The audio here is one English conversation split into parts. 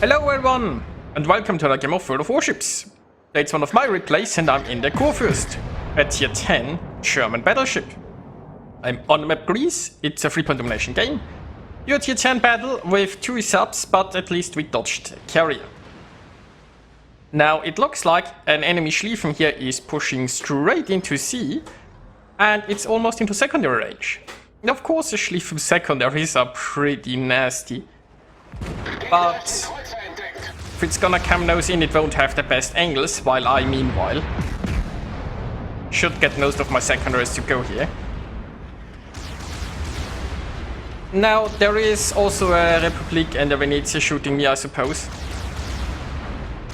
Hello everyone, and welcome to another game of World of Warships. It's one of my replays and I'm in the Kurfürst, a tier 10 German battleship. I'm on map Greece, it's a 3-point domination game. You're a tier 10 battle with 2 subs, but at least we dodged a carrier. Now it looks like an enemy Schlieffen here is pushing straight into sea, and it's almost into secondary range. And of course the Schlieffen secondaries are pretty nasty. But if it's gonna come nose in, it won't have the best angles, while I, meanwhile, should get most of my secondaries to go here. Now, there is also a Republic and a Venezia shooting me, I suppose.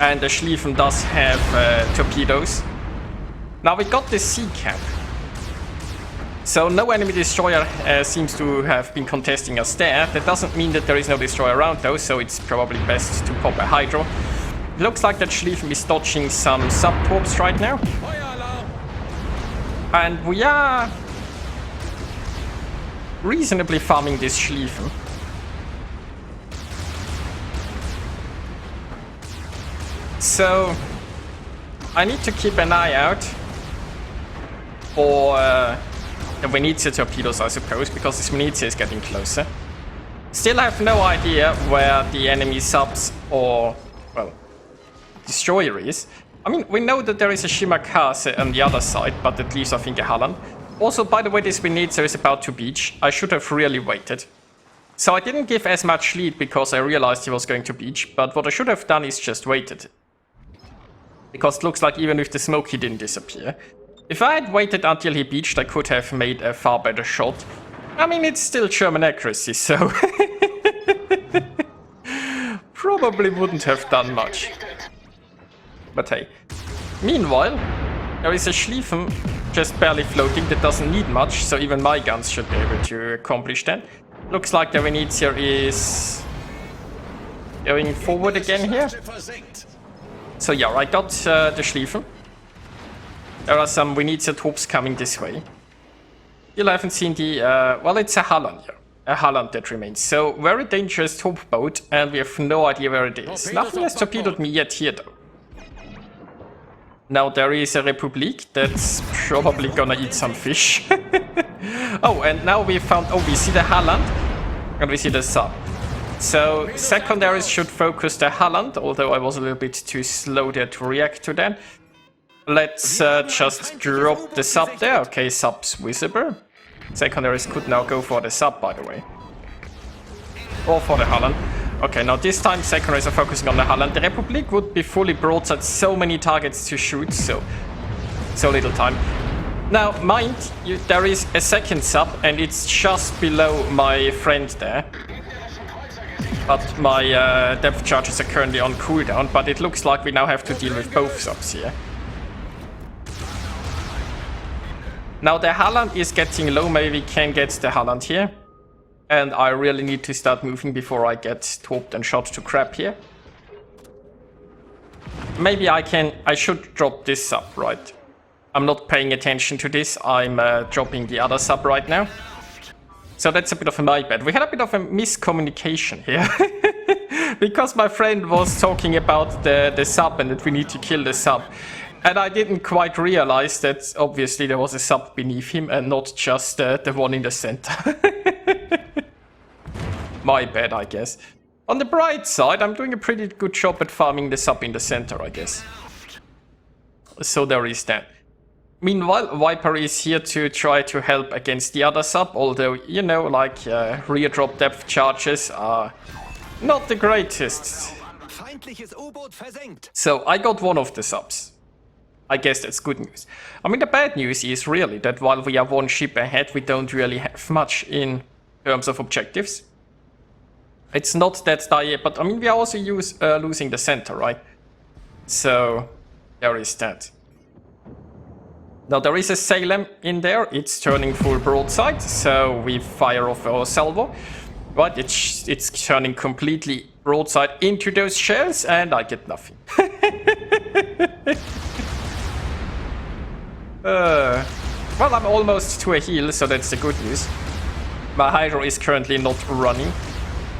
And the Schlieffen does have torpedoes. Now, we got this sea cap. So no enemy destroyer seems to have been contesting us there. That doesn't mean that there is no destroyer around though, so it's probably best to pop a hydro. It looks like that Schlieffen is dodging some sub-torps right now. And we are reasonably farming this Schlieffen. So I need to keep an eye out for the Venezia torpedoes, I suppose, because this Venezia is getting closer. Still have no idea where the enemy subs or, well, destroyer is. I mean, we know that there is a Shimakaze on the other side, but at least I think a Halland. Also, by the way, this Venezia is about to beach. I should have really waited. So I didn't give as much lead because I realized he was going to beach, but what I should have done is just waited. Because it looks like even with the smoke he didn't disappear. If I had waited until he beached, I could have made a far better shot. I mean, it's still German accuracy, so probably wouldn't have done much. But hey. Meanwhile, there is a Schlieffen just barely floating that doesn't need much, so even my guns should be able to accomplish that. Looks like the Venezia is going forward again here. So yeah, I got the Schlieffen. There are some Venezia torps coming this way. Still haven't seen the, well, it's a Halland here. A Halland that remains. So, very dangerous torp boat, and we have no idea where it is. Nothing has torpedoed me yet here, though. Now, there is a Republic that's probably gonna eat some fish. Oh, and now we found, oh, we see the Halland, and we see the sub. So, secondaries should focus the Halland, although I was a little bit too slow there to react to that. Let's just drop the sub there. Okay, sub's visible. Secondaries could now go for the sub, by the way. Or for the Halland. Okay, now this time secondaries are focusing on the Halland. The Republic would be fully broadside, so many targets to shoot, so little time. Now, mind you, there is a second sub, and it's just below my friend there. But my depth charges are currently on cooldown, but it looks like we now have to deal with both subs here. Now the Halland is getting low, maybe we can get the Halland here. And I really need to start moving before I get torped and shot to crap here. Maybe I should drop this sub, right? I'm not paying attention to this, I'm dropping the other sub right now. So that's a bit of a my bad. We had a bit of a miscommunication here. Because my friend was talking about the sub and that we need to kill the sub. And I didn't quite realize that obviously there was a sub beneath him and not just the one in the center. My bad, I guess. On the bright side, I'm doing a pretty good job at farming the sub in the center, I guess. So there is that. Meanwhile, Viper is here to try to help against the other sub, although, you know, like rear drop depth charges are not the greatest. So I got one of the subs. I guess that's good news. I mean, the bad news is really that while we are one ship ahead, we don't really have much in terms of objectives. It's not that dire, but I mean, we are also losing the center, right? So, there is that. Now, there is a Salem in there. It's turning full broadside, so we fire off our salvo. But it's turning completely broadside into those shells, and I get nothing. Well, I'm almost to a heal, so that's the good news. My hydro is currently not running.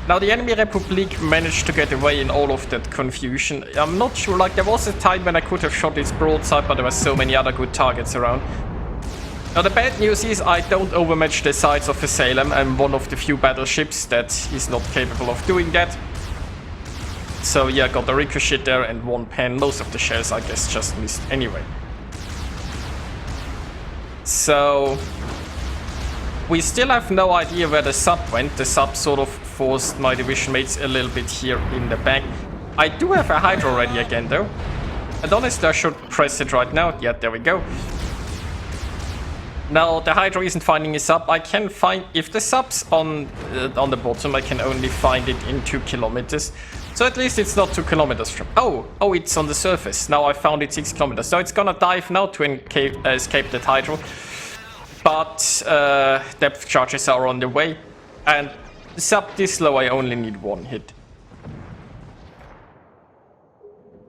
Now the enemy Republic managed to get away in all of that confusion. I'm not sure, like there was a time when I could have shot its broadside, but there were so many other good targets around. Now the bad news is I don't overmatch the size of a Salem. I'm one of the few battleships that is not capable of doing that. So yeah, got a ricochet there and one pen. Most of the shells I guess just missed anyway. So we still have no idea where the sub went. The sub sort of forced my division mates a little bit here in the back. I do have a Hydra ready again though. And honestly I should press it right now. Yeah, there we go. Now the Hydra isn't finding a sub. I can find, if the sub's on the bottom, I can only find it in 2 kilometers. So at least it's not 2 kilometers from... Oh, it's on the surface. Now I found it 6 kilometers. So it's gonna dive now to escape that Hydra. But depth charges are on the way. And sub this low, I only need 1 hit.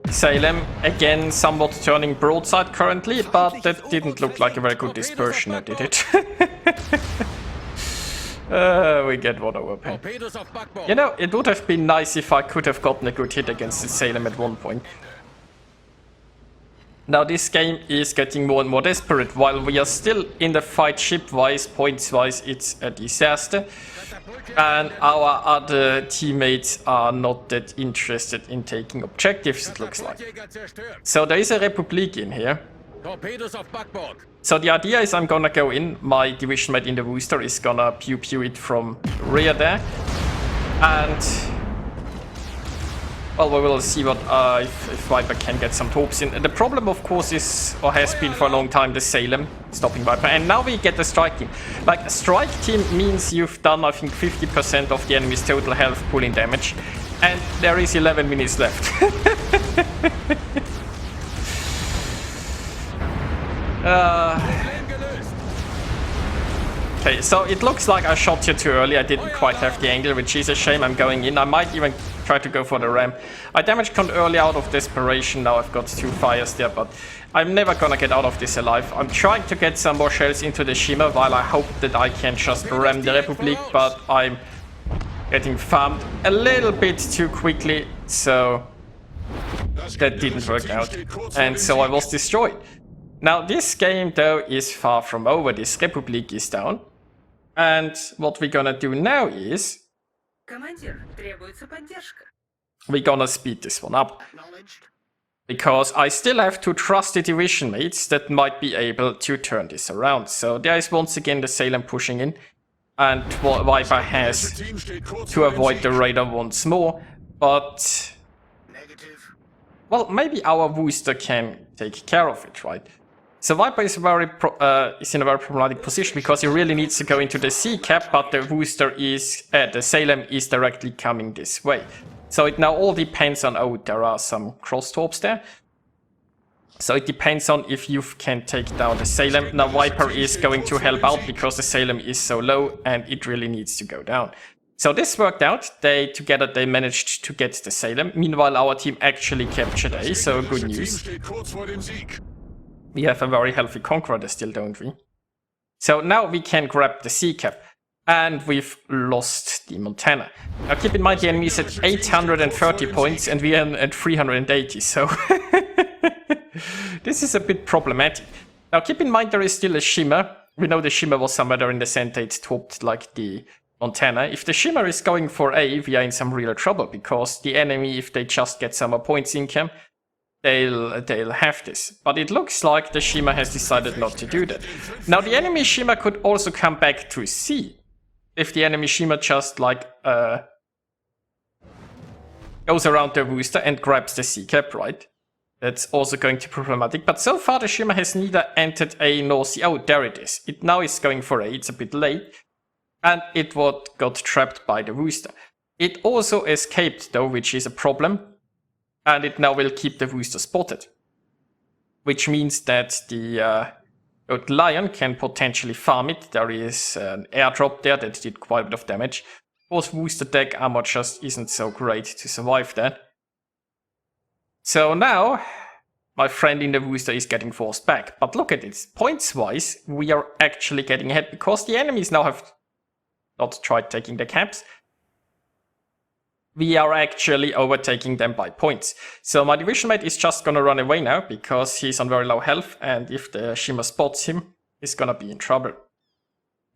Salem, again, somewhat turning broadside currently, but that didn't look like a very good dispersion, did it? We get 1 overpay. You know, it would have been nice if I could have gotten a good hit against the Salem at one point. Now this game is getting more and more desperate. While we are still in the fight ship-wise, points-wise, it's a disaster. And our other teammates are not that interested in taking objectives, it looks like. So there is a Republic in here. So the idea is I'm gonna go in, my division mate in the booster is gonna pew-pew it from rear there. And... well, we will see what if Viper can get some torps in. The problem, of course, is, or has been for a long time, the Salem stopping Viper. And now we get the strike team. Like, a strike team means you've done, I think, 50% of the enemy's total health pulling damage. And there is 11 minutes left. Okay, so it looks like I shot you too early. I didn't quite have the angle, which is a shame. I'm going in. I might even try to go for the ram. I damage count early out of desperation. Now I've got 2 fires there, but I'm never gonna get out of this alive. I'm trying to get some more shells into the Shimmer while I hope that I can just ram the Republic, but I'm getting farmed a little bit too quickly, so that didn't work out. And so I was destroyed. Now this game though is far from over. This Republic is down. And what we're gonna do now is we're gonna speed this one up. Because I still have to trust the division mates that might be able to turn this around. So there is once again the Salem pushing in. And Viper has to avoid the radar once more. But... well, maybe our booster can take care of it, right? So Viper is in a very problematic position because he really needs to go into the sea cap, but the booster is, the Salem is directly coming this way. So it now all depends on, oh, there are some cross torps there. So it depends on if you can take down the Salem. Now Viper is going to help out because the Salem is so low and it really needs to go down. So this worked out. Together they managed to get the Salem. Meanwhile, our team actually captured A, so good news. We have a very healthy Conqueror still, don't we? So now we can grab the sea cap. And we've lost the Montana. Now keep in mind the enemy is at 830 points and we are at 380, so... this is a bit problematic. Now keep in mind there is still a Shimmer. We know the Shimmer was somewhere there in the center, it's topped like the Montana. If the Shimmer is going for A, we are in some real trouble, because the enemy, if they just get some more points in camp, they'll have this. But it looks like the Shimmer has decided not to do that. Now the enemy Shimmer could also come back to C. If the enemy Shimmer just like goes around the booster and grabs the C cap, right? That's also going to be problematic. But so far the Shimmer has neither entered A nor C. Oh, there it is. It now is going for A. It's a bit late. And it got trapped by the booster. It also escaped though, which is a problem. And it now will keep the booster spotted. Which means that the Lion can potentially farm it. There is an airdrop there that did quite a bit of damage. Of course, booster deck armor just isn't so great to survive that. So now, my friend in the booster is getting forced back. But look at it, points-wise, we are actually getting ahead because the enemies now have not tried taking the caps. we are actually overtaking them by points. So my division mate is just gonna run away now because he's on very low health, and if the Shima spots him, he's gonna be in trouble.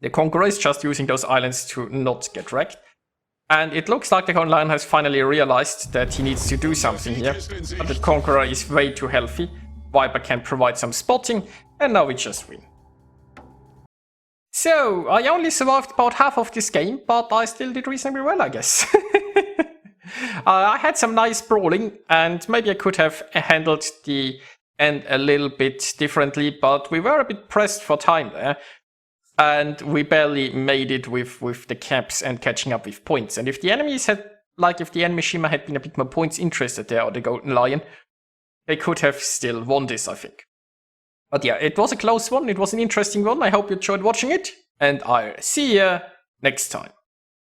The Conqueror is just using those islands to not get wrecked. And it looks like the Hohen Lion has finally realized that he needs to do something here. But the Conqueror is way too healthy. Viper can provide some spotting, and now we just win. So, I only survived about half of this game, but I still did reasonably well, I guess. I had some nice brawling, and maybe I could have handled the end a little bit differently, but we were a bit pressed for time there. And we barely made it with the caps and catching up with points. And if the enemies had, like if the enemy Shima had been a bit more points interested there, or the Golden Lion, they could have still won this, I think. But yeah, it was a close one, it was an interesting one, I hope you enjoyed watching it, and I'll see you next time.